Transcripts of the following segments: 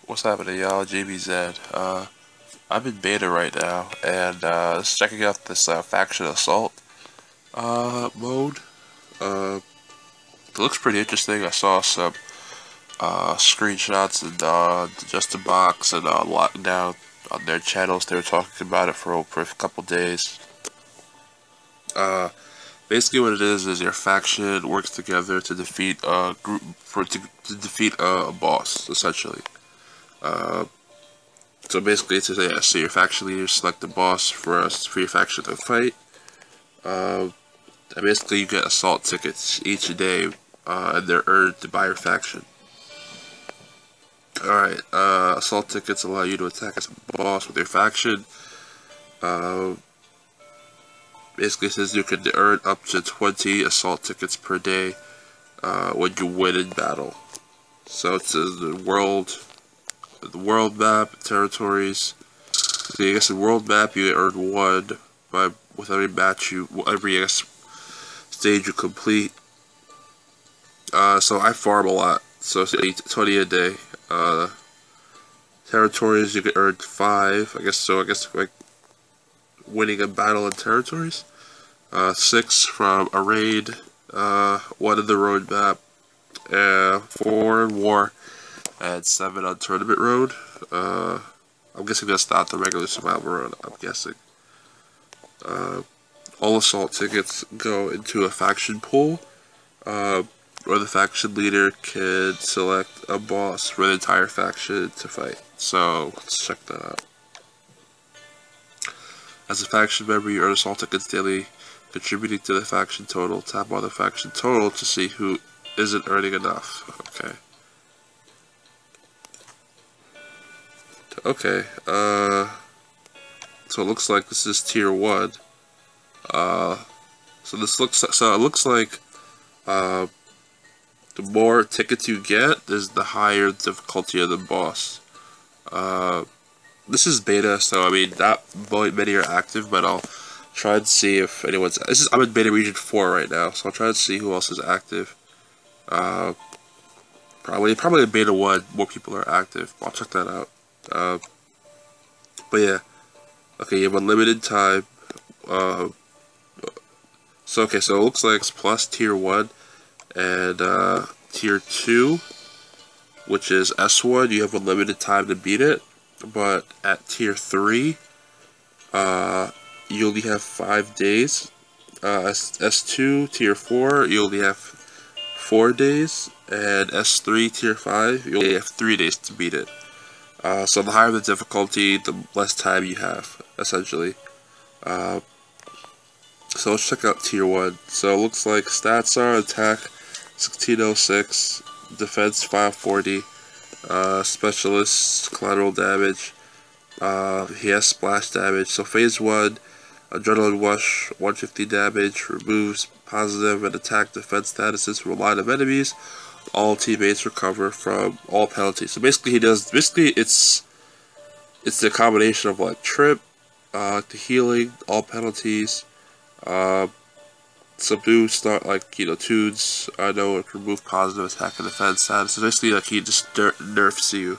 What's happening, y'all? GBZed. I'm in beta right now, and just checking out this faction assault mode. It looks pretty interesting. I saw some screenshots and just a box and lockdown on their channels. They were talking about it for a couple days. Uh, Basically, what it is your faction works together to defeat a group to defeat a boss, essentially. Uh, So basically, it's yeah, so your faction leaders select the boss for your faction to fight. And basically, you get assault tickets each day, and they're earned to buy your faction. Alright, assault tickets allow you to attack as a boss with your faction. Uh, Basically, it says you can earn up to 20 assault tickets per day when you win in battle. So it says the world map, territories. So I guess the world map you earn one with every match every stage you complete. So I farm a lot, so it's 20 a day. Territories you can earn 5. I guess like winning a battle in territories. 6 from a raid. 1 in the road map. 4 in war. And 7 on tournament road. I'm guessing that's not the regular survival road, I'm guessing. All assault tickets go into a faction pool, where the faction leader can select a boss for the entire faction to fight. So, let's check that out. As a faction member, you earn assault tickets daily, contributing to the faction total. Tap on the faction total to see who isn't earning enough. Okay, so it looks like this is tier 1. So it looks like, the more tickets you get, is the higher difficulty of the boss. This is beta, so I mean, not many are active, but I'll try and see if anyone's, I'm in beta region 4 right now, so I'll try and see who else is active. Probably in beta 1, more people are active. I'll check that out. But yeah, okay, you have unlimited time. So it looks like it's plus tier 1 and tier 2, which is S1. You have unlimited time to beat it, but at tier 3, you only have 5 days. S2 tier 4, you only have 4 days, and S3 tier 5, you only have 3 days to beat it. So the higher the difficulty, the less time you have, essentially. So let's check out tier 1. So it looks like stats are attack 1606, defense 540, specialist collateral damage, he has splash damage. So phase 1, adrenaline rush, 150 damage, removes positive and attack defense statuses from a line of enemies. All teammates recover from all penalties. So basically it's the combination of like trip, the healing, all penalties, subdue, start like, tunes, I know it can remove positive attack and defense status. So basically like he just nerfs you,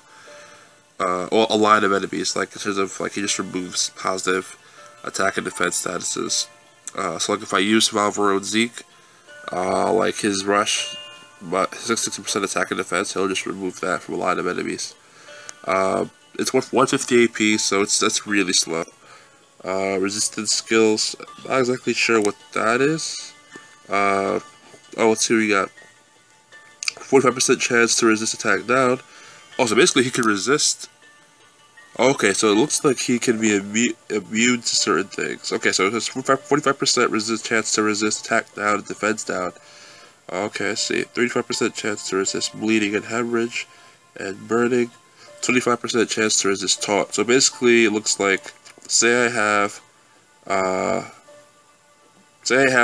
or a line of enemies, like in terms of like he just removes positive attack and defense statuses. So like if I use Valvero Zeke, like his rush, but 60% attack and defense, he'll just remove that from a line of enemies. It's worth 150 AP, so that's really slow. Resistance skills, not exactly sure what that is. Let's see what we got. 45% chance to resist attack down. Oh, so basically he can resist. Okay, so it looks like he can be immune to certain things. Okay, so it has 45% chance to resist attack down and defense down. Okay, I see. 35% chance to resist bleeding and hemorrhage and burning. 25% chance to resist taunt. So basically, it looks like, say I have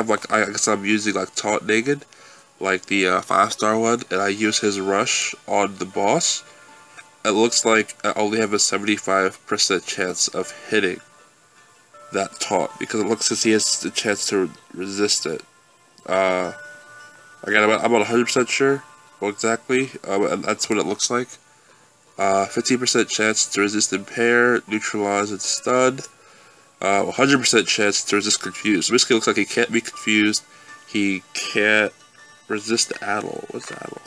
like, I guess I'm using like taunt naked, like the 5-star one, and I use his rush on the boss. It looks like I only have a 75% chance of hitting that taunt, because it looks as he has the chance to resist it. Again, I'm not 100% sure exactly, and that's what it looks like. 15% chance to resist impair, neutralize, and stun. 100% chance to resist confused. So basically, it looks like he can't be confused. He can't resist addle. What's addle?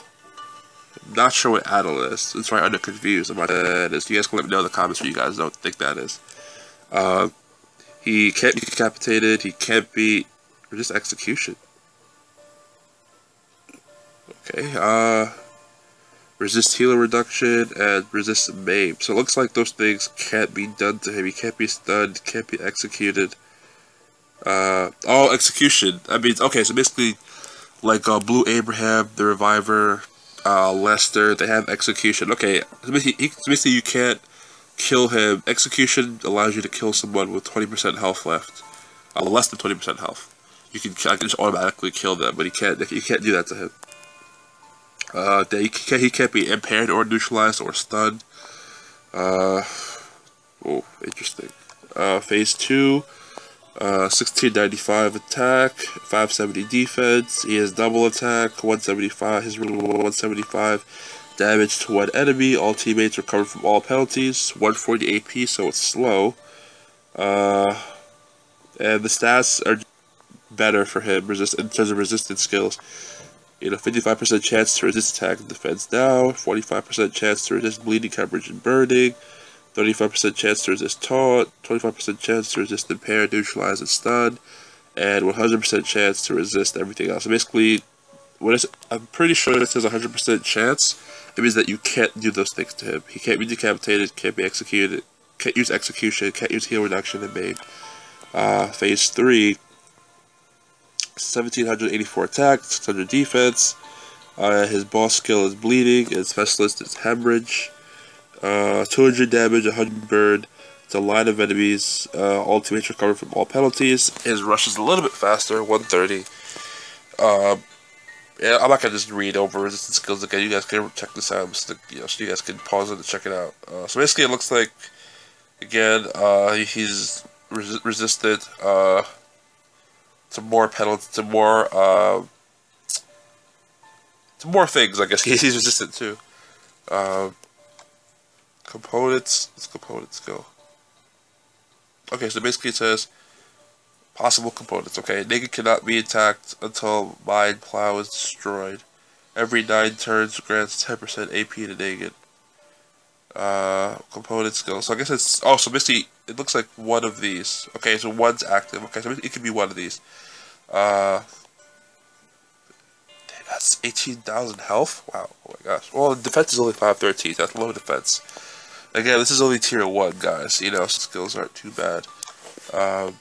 I'm not sure what addle is. It's right under confused. I'm not sure what that is. You guys can let me know in the comments what you guys don't think that is. He can't be decapitated. He can't be resist execution. Okay. Resist healer reduction and resist maim. So it looks like those things can't be done to him. He can't be stunned, can't be executed. Oh, execution. I mean, okay, so basically, like Blue Abraham, the Reviver, Lester, they have execution. Okay, so basically you can't kill him. Execution allows you to kill someone with 20% health left. Less than 20% health. You can just automatically kill them, but you can't do that to him. He can't be impaired or neutralized or stunned. Oh, interesting. Phase 2, 1695 attack, 570 defense. He has double attack, 175. His rule 175 damage to one enemy. All teammates recover from all penalties. 140 AP, so it's slow. And the stats are better for him in terms of resistance skills. 55% chance to resist attack and defense now, 45% chance to resist bleeding, coverage, and burning, 35% chance to resist taunt, 25% chance to resist impair, neutralize, and stun, and 100% chance to resist everything else. So basically, I'm pretty sure it says 100% chance. It means that you can't do those things to him. He can't be decapitated, can't be executed, can't use execution, can't use heal reduction and maim. Phase 3. 1784 attack, 600 defense. His boss skill is bleeding. His specialist is hemorrhage. 200 damage, 100 burn. It's a line of enemies. All teammates recover from all penalties. His rush is a little bit faster, 130. Yeah, I'm not gonna just read over resistance skills again. You guys can check this out, so you guys can pause it and check it out. So basically, it looks like again, he's resisted. To more penalties, to more things, I guess he's resistant to. Components, let's components go. Okay, so basically it says possible components. Okay, Naked cannot be attacked until Mind Plow is destroyed. Every 9 turns grants 10% AP to Naked. Component skill. So I guess it's so basically it looks like one of these. Okay, so one's active. Okay, so it could be one of these. That's 18,000 health. Wow. Oh my gosh. Well, the defense is only 513. That's low defense. Again, this is only tier 1, guys. Skills aren't too bad. So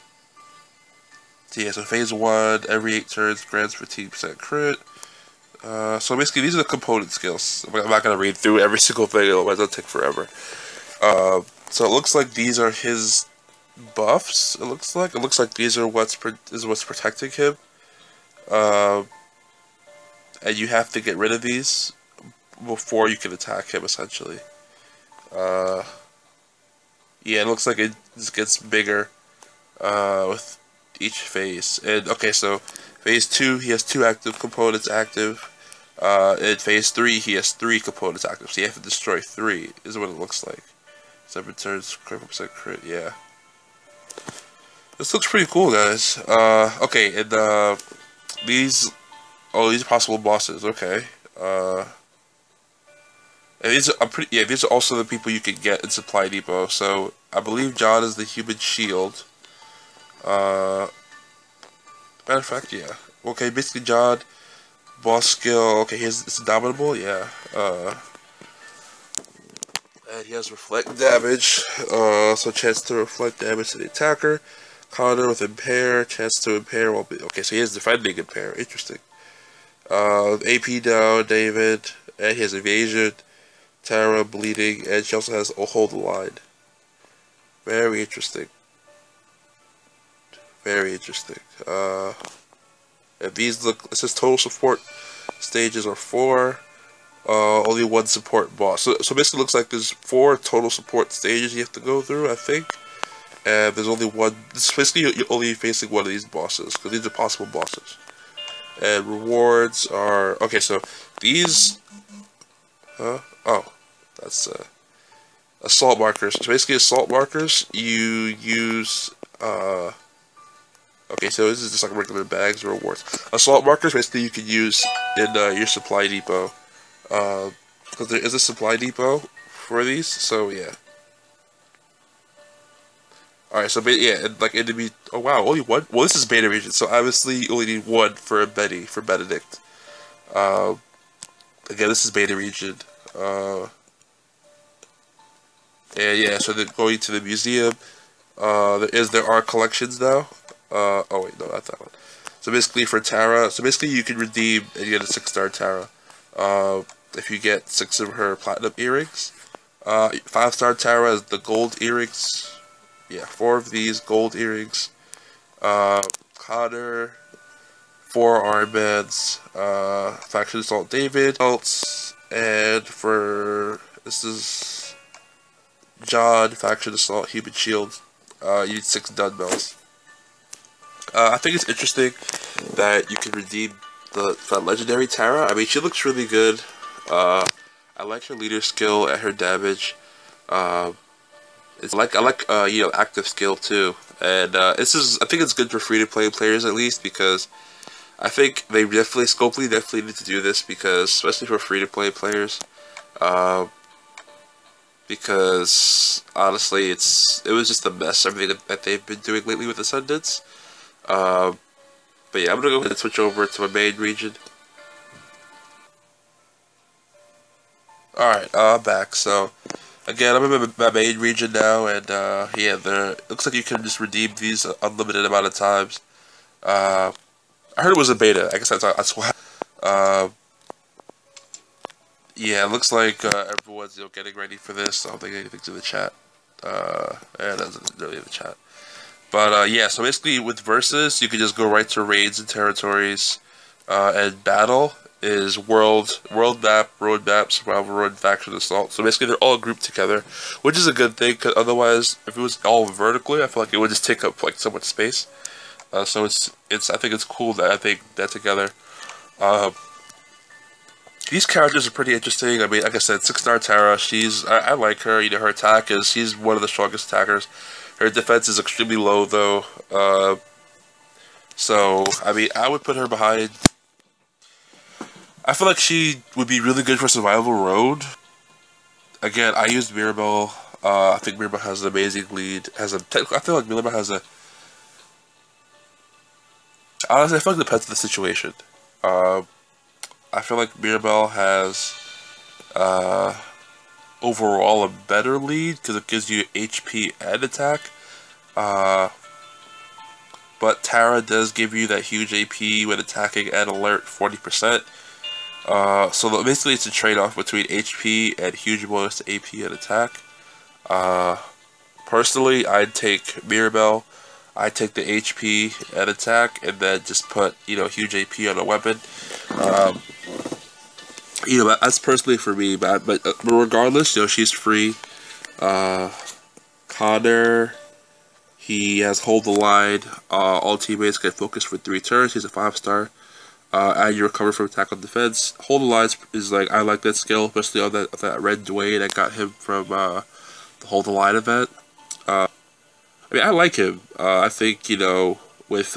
yeah, so phase 1, every 8 turns grants 15% crit. So basically, these are the component skills. I'm not gonna read through every single thing, otherwise it'll take forever. So it looks like these are his buffs. It looks like these are what's protecting him. And you have to get rid of these before you can attack him, essentially. Yeah, it looks like it just gets bigger with each phase. And okay, so phase 2, he has 2 active components active. In phase 3, he has 3 components active. So you have to destroy 3, is what it looks like. 7 turns, critical % crit, yeah. This looks pretty cool, guys. Okay, and these are possible bosses, okay. And these are also the people you can get in Supply Depot. So I believe John is the human shield. Matter of fact, yeah. Okay, basically John, boss skill. Okay, it's indomitable, yeah. And he has reflect damage. So chance to reflect damage to the attacker. Connor with impair, chance to impair while okay, so he has defending impair. Interesting. AP down, David, and he has evasion. Tara bleeding, and she also has a hold the line. Very interesting. Very interesting. And these look. It says total support stages are 4. Only 1 support boss. So basically, it looks like there's 4 total support stages you have to go through, I think. And there's only 1. This basically you're only facing one of these bosses because these are possible bosses. And rewards are okay. So these. Oh, that's assault markers. So basically, assault markers you use. Okay, so this is just like regular bags or rewards. Assault markers basically you can use in your supply depot. Because there is a supply depot for these, so yeah. Alright, so yeah, and like enemy. Oh wow, only one. Well, this is beta region, so obviously you only need one for a for Benedict. Again, this is beta region. And yeah, so then going to the museum. There are collections now. Oh wait, no, not that one. So basically for Tara, you can redeem and you get a 6-star Tara. If you get 6 of her platinum earrings. 5-star Tara is the gold earrings. Yeah, 4 of these gold earrings. Connor, 4 armbands. Faction Assault David, belts, and this is John, Faction Assault Human Shield. You need 6 dumbbells. I think it's interesting that you can redeem that legendary Tara. I mean, she looks really good. I like her leader skill and her damage. I like active skill too. And I think it's good for free-to-play players at least, because I think Scopely definitely need to do this, because especially for free-to-play players. Because honestly, it was just a mess, everything that they've been doing lately with Ascendants. But yeah, I'm gonna go ahead and switch over to my main region. Alright, I'm back. So again, I'm in my main region now, and yeah, it looks like you can just redeem these unlimited amount of times. I heard it was a beta. I guess that's why. Yeah, it looks like everyone's getting ready for this. I don't think anything's in the chat. Yeah, that's really in the chat. But yeah, so basically with versus, you can just go right to raids and territories, and battle is world map, road map, survival road, faction assault. So basically they're all grouped together, which is a good thing, because otherwise, if it was all vertically, I feel like it would just take up like so much space. So I think it's cool that they're together. These characters are pretty interesting. I mean, like I said, 6-star Tara. I like her. You know, her attack she's one of the strongest attackers. Her defense is extremely low though. So I mean, I would put her behind. I feel like she would be really good for survival road. Again, I used Mirabelle. I think Mirabelle has an amazing lead. I feel like Mirabelle has a. Honestly, I feel like it depends on the situation. I feel like Mirabelle has overall a better lead because it gives you HP and attack. But Tara does give you that huge AP when attacking and alert 40%. So basically it's a trade-off between HP and huge bonus to AP and attack. Personally, I'd take Mirabelle. I'd take the HP and attack, and then just put, huge AP on a weapon. That's personally for me, but regardless, she's free. Connor, he has hold the line. All teammates get focused for 3 turns. He's a 5-star. And you recover from attack on defense. Hold the line is like, I like that skill, especially on that red Dwayne that got him from the hold the line event. I mean, I like him. I think with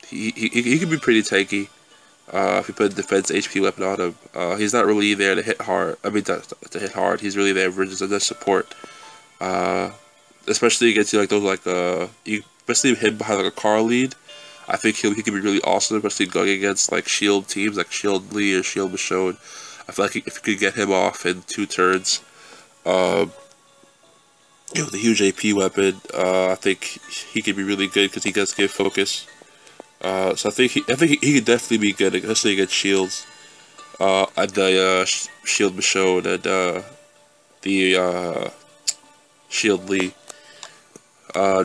he can be pretty tanky. If you put a defense HP weapon on him, he's not really there to hit hard. I mean, to hit hard. He's really there for just as support. Especially against like those especially him behind like a car lead. I think he can be really awesome, especially going against like shield teams like Shield Lee or Shield Michonne. I feel like if you could get him off in 2 turns, the huge AP weapon, I think he could be really good because he does give focus. So I think he could definitely be good, especially against shields. And the Shield Michonne and the Shield Lee.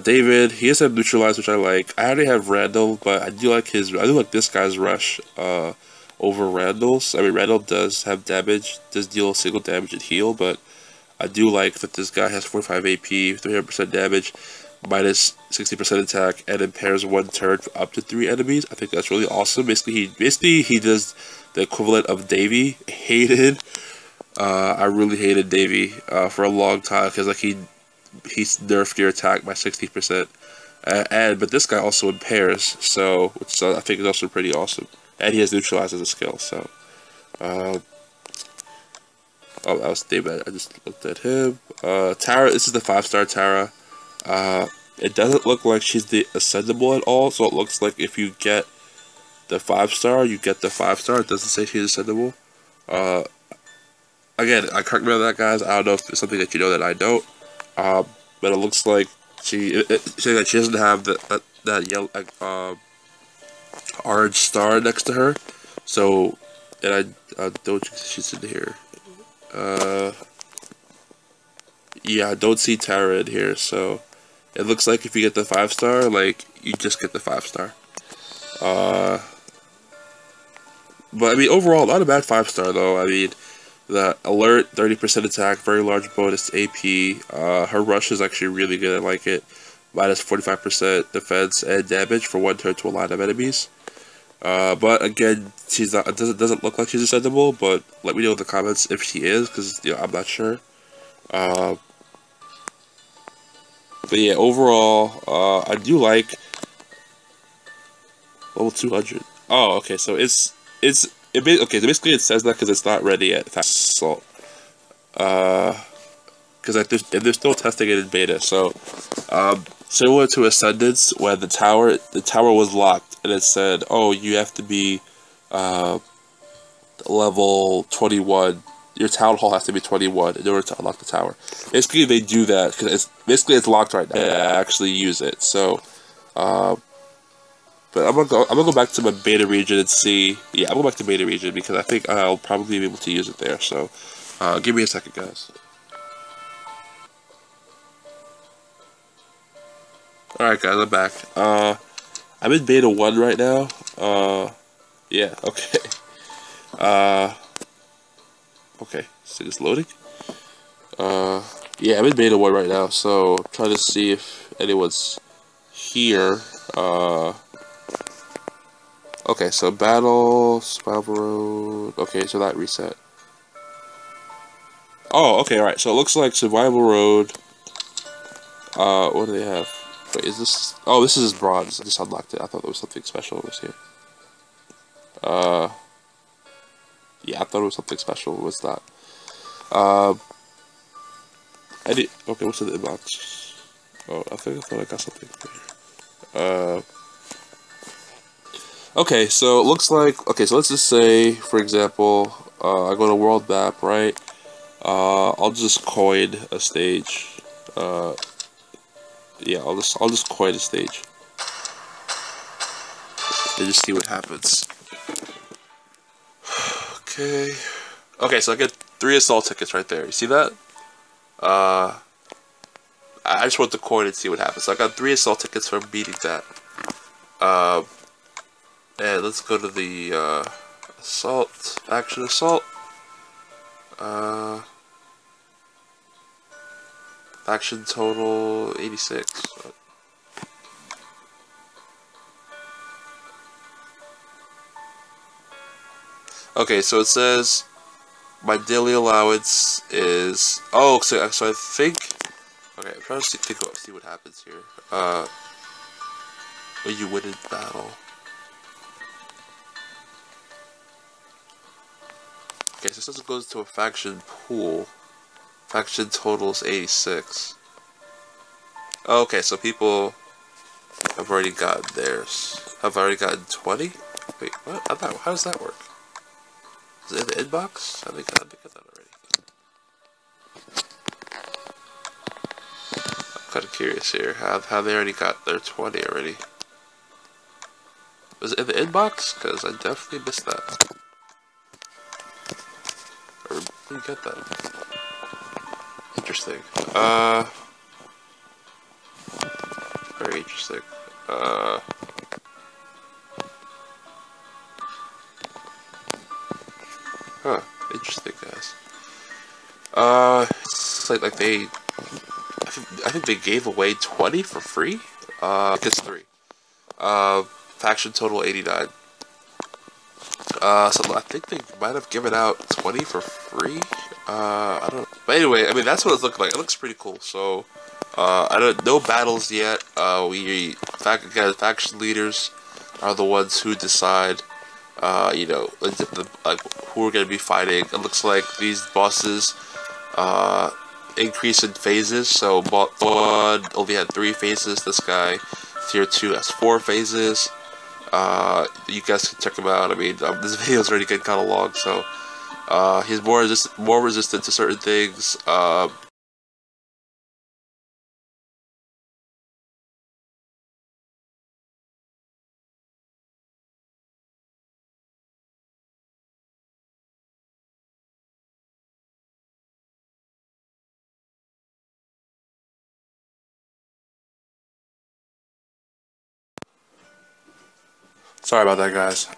David, he has have neutralize, which I like. I already have Randall, but I do like this guy's rush over Randall's. I mean, Randall does have damage, does deal single damage and heal, but I do like that this guy has 45 AP, 300% damage, minus 60% attack, and impairs 1 turn for up to 3 enemies. I think that's really awesome. Basically he does the equivalent of Davey. Hated. I really hated Davy for a long time because like he's nerfed your attack by 60%. But this guy also impairs, so which I think is also pretty awesome. And he has neutralize as a skill, so. Oh, that was David. I just looked at him. Tara, this is the 5-star Tara. It doesn't look like she's the ascendable at all, so it looks like if you get the 5-star, you get the 5-star. It doesn't say she's ascendable. Again, I can't remember that, guys. I don't know if it's something that you know that I don't. But it looks like she doesn't have that yellow orange star next to her. So, and I don't think she's in here. Yeah, I don't see Tara in here, so it looks like if you get the 5-star, like, you just get the 5-star. But I mean, overall, not a bad 5-star though. I mean, the alert, 30% attack, very large bonus to AP. Her rush is actually really good. I like it. Minus 45% defense and damage for 1 turn to a line of enemies. But again, she's not. It doesn't look like she's ascendable. But let me know in the comments if she is, because I'm not sure. But yeah, overall, I do like level 200. Oh, okay. So okay. So basically, it says that because it's not ready yet. Fast assault. Because they're still testing it in beta. So, similar to Ascendance, when the tower was locked, and it said, "Oh, you have to be level 21. Your town hall has to be 21 in order to unlock the tower." Basically, they do that because it's locked right now. I actually use it. So, but I'm gonna go back to my beta region and see. Yeah, I'm going back to beta region because I think I'll probably be able to use it there. So, give me a second, guys. Alright, guys, I'm back. I'm in beta 1 right now. Yeah, okay. Okay, so it's loading. Yeah, I'm in beta 1 right now, so I'm trying to see if anyone's here. Okay, so battle, Survival Road. Okay, so that reset. Oh, okay, alright, so it looks like Survival Road. What do they have? Wait, is this? Oh, this is bronze. I just unlocked it. I thought there was something special over here. Yeah, I thought it was something special. What's that? Okay, what's in the inbox? Oh, I thought I got something here. Okay, so it looks like, okay, so let's just say, for example, I go to world map, right? I'll just coin a stage. Yeah, I'll just coin a stage. And just see what happens. Okay. Okay, so I get 3 assault tickets right there. You see that? I just want to coin and see what happens. So I got 3 assault tickets from beating that. And let's go to the assault, action assault. Action total 86. Okay, so it says my daily allowance is. Oh, so I think. Okay, I'm trying to see what happens here. When you win in battle. Okay, so it says it goes to a faction pool. Faction totals 86. Okay, so people have already gotten theirs. Have already gotten 20? Wait, what? How does that work? Is it in the inbox? I think I got that already. I'm kind of curious here. Have they already got their 20 already? Was it in the inbox? Because I definitely missed that. Or did you get that? Interesting. Very interesting. Huh. Interesting, guys. It's like they. I think they gave away 20 for free. It's 3. Faction total 89. So I think they might have given out 20 for free. I don't know. But anyway, I mean, that's what it looks like. It looks pretty cool. So, no battles yet. Faction leaders are the ones who decide, you know, like who we're gonna be fighting. It looks like these bosses, increase in phases. So, bot 1 only had 3 phases. This guy, tier 2, has 4 phases. You guys can check him out. I mean, this video is already getting kind of long, so he's more resistant to certain things. Sorry about that, guys.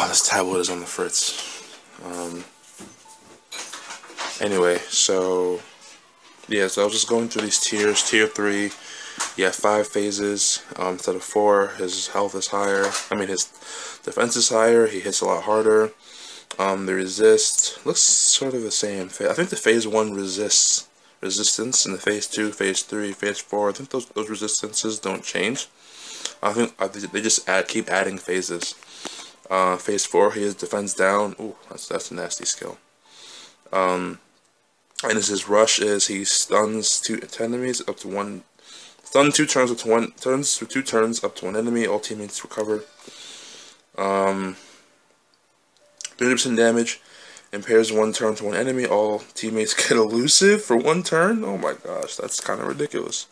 This tablet is on the fritz. Anyway, so yeah, so I was just going through these tiers. Tier 3, you have 5 phases instead of 4. His health is higher. I mean, his defense is higher. He hits a lot harder. The resist looks sort of the same. I think the phase 1 resistance, and the phase 2, phase 3, phase 4. I think those resistances don't change. I think they just keep adding phases. Phase 4, he has defense down. Ooh, that's a nasty skill. And his rush is he stuns 2 enemies up to 1. Stun 2 turns up to 1 turns for 2 turns up to 1 enemy. All teammates recover. 30% damage. Impairs 1 turn to 1 enemy. All teammates get elusive for 1 turn. Oh my gosh, that's kind of ridiculous.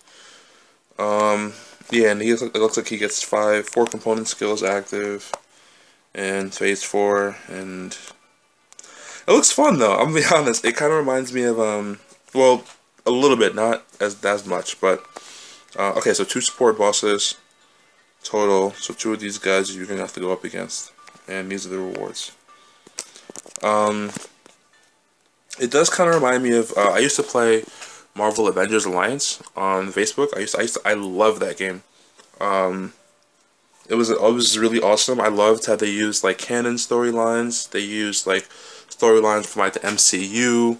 Yeah, and it looks like he gets 4 component skills active in phase 4, and it looks fun though. I'm gonna be honest. It kind of reminds me of well, a little bit, not as much, but okay. So 2 support bosses total. So 2 of these guys you're gonna have to go up against, and these are the rewards. It does kind of remind me of I used to play Marvel Avengers Alliance on Facebook. I love that game. It was really awesome. I loved how they used like canon storylines. They used like storylines from like the MCU.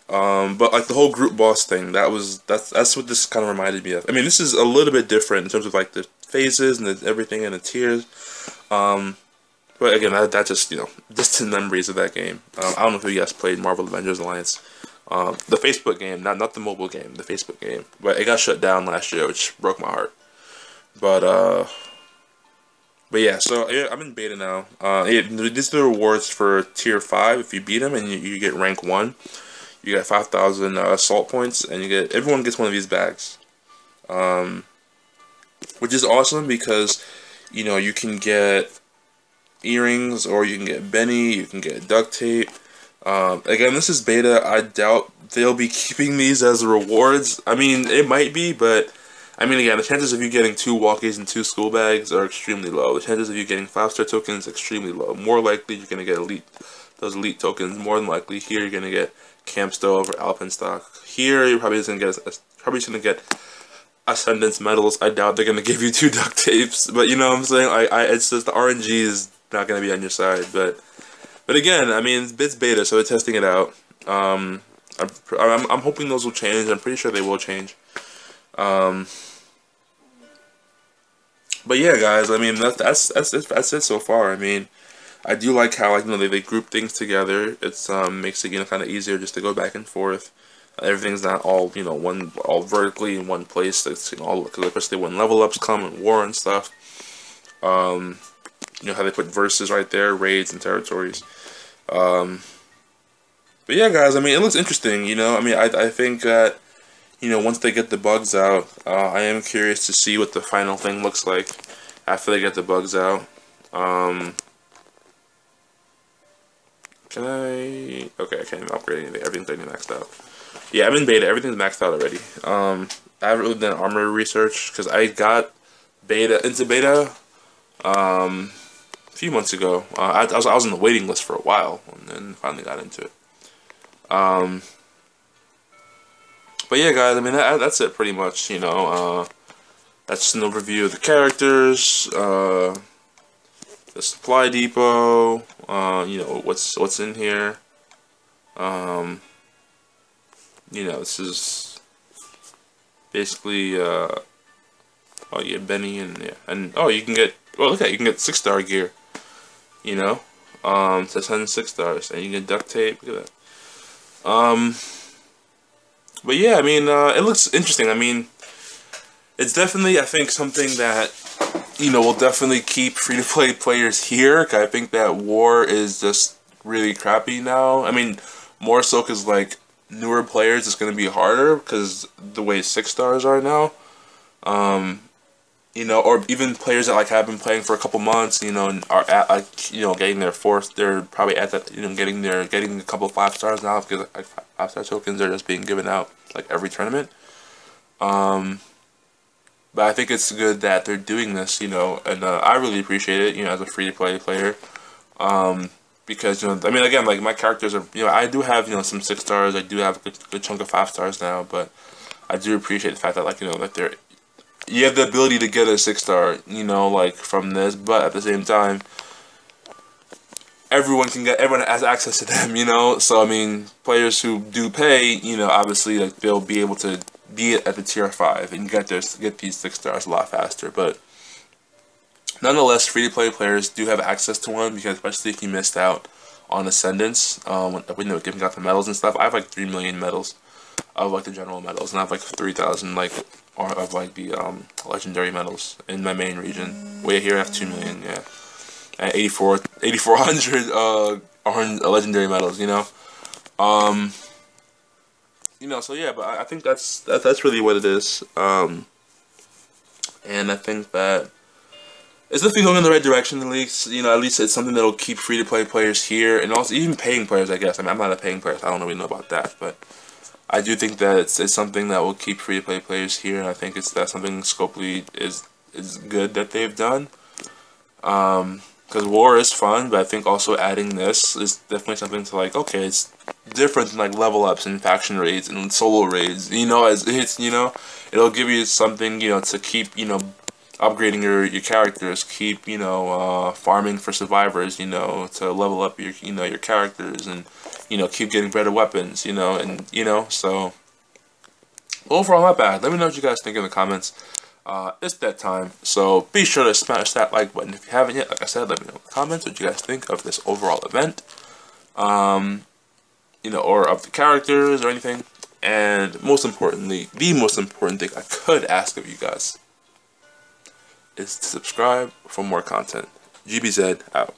But like the whole group boss thing, that's what this kind of reminded me of. I mean, this is a little bit different in terms of like the phases and everything and the tiers. But again, that just, you know, distant memories of that game. I don't know if you guys played Marvel Avengers Alliance. The Facebook game, not the mobile game, the Facebook game. But it got shut down last year, which broke my heart. But yeah, so yeah, I'm in beta now. These are the rewards for tier 5. If you beat them and you get rank 1, you get 5,000 assault points, and everyone gets one of these bags. Which is awesome because, you know, you can get earrings, or you can get Benny, you can get duct tape. Again, this is beta. I doubt they'll be keeping these as rewards. I mean, it might be, but I mean, again, the chances of you getting 2 walkies and 2 school bags are extremely low. The chances of you getting 5-star tokens extremely low. More likely, you're gonna get those elite tokens. More than likely, here you're gonna get camp stove or alpenstock. Here, you're probably just gonna get ascendance medals. I doubt they're gonna give you 2 duct tapes, but you know what I'm saying. It's just the RNG is not gonna be on your side, but again, I mean, it's beta, so we're testing it out. I'm hoping those will change. I'm pretty sure they will change. But yeah, guys, I mean, that's it so far. I mean, I do like how, like, you know, they group things together. It's makes it, you know, kind of easier just to go back and forth. Everything's not all, you know, all vertically in one place. It's, you know, because especially when level ups come and war and stuff. You know how they put verses right there, raids and territories. But yeah, guys, I mean, it looks interesting. You know, I mean, I think that, you know, once they get the bugs out, I am curious to see what the final thing looks like after they get the bugs out. Can I? Okay, I can't even upgrade anything. Everything's already maxed out. Yeah, I'm in beta. Everything's maxed out already. I haven't really done armor research because I got into beta a few months ago. I was on the waiting list for a while, and then finally got into it. But yeah, guys, I mean, that's it pretty much, you know. That's just an overview of the characters. the supply depot. You know what's in here. You know, this is basically oh yeah, Benny, and yeah, and oh, you can get, well, look at, you can get 6-star gear. You know, to send 6 stars, and you can duct tape. Look at that. But yeah, I mean, it looks interesting. I mean, it's definitely, I think, something that, you know, will definitely keep free-to-play players here. I think that War is just really crappy now. I mean, more so because, like, newer players, it's going to be harder because the way 6 stars are now. You know, or even players that, like, have been playing for a couple months, you know, and are at, like, you know, getting their 4th, they're probably at that, you know, getting a couple of 5 stars now because, like, 5-star tokens are just being given out, like, every tournament. But I think it's good that they're doing this, you know, and I really appreciate it, you know, as a free-to-play player. Because, you know, I mean, again, like, my characters are, you know, I do have, you know, some 6 stars, I do have a good chunk of 5 stars now, but I do appreciate the fact that, like, you know, that they're, you have the ability to get a 6-star, you know, like, from this, but at the same time, everyone has access to them, you know. So I mean, players who do pay, you know, obviously, like, they'll be able to be at the tier 5 and get these 6 stars a lot faster. But nonetheless, free-to-play players do have access to one, because especially if you missed out on Ascendance, when they were giving out the medals and stuff. I have like 3 million medals of, like, the general medals, and I have like 3,000 like of, like, the legendary medals in my main region. Way here I have 2 million, yeah, and 8,400 orange legendary medals, you know. You know, so yeah, but I think that's really what it is. And I think that it's definitely going in the right direction, at least. You know, at least it's something that'll keep free-to-play players here, and also even paying players, I guess. I mean, I'm not a paying player, so I don't really know about that, but I do think that it's something that will keep free-to-play players here, and I think that's something Scopely is good that they've done. Because War is fun, but I think also adding this is definitely something to, like, okay, it's different than, like, level ups and faction raids and solo raids, you know, as it's, you know, it'll give you something, you know, to keep, you know, upgrading your characters, keep, you know, farming for survivors, you know, to level up your, you know, your characters, and, you know, keep getting better weapons, you know, and, you know, so overall, not bad. Let me know what you guys think in the comments. It's that time, so be sure to smash that like button if you haven't yet. Like I said, let me know in the comments what you guys think of this overall event, you know, or of the characters or anything. And most importantly, the most important thing I could ask of you guys is to subscribe for more content. GBZed out.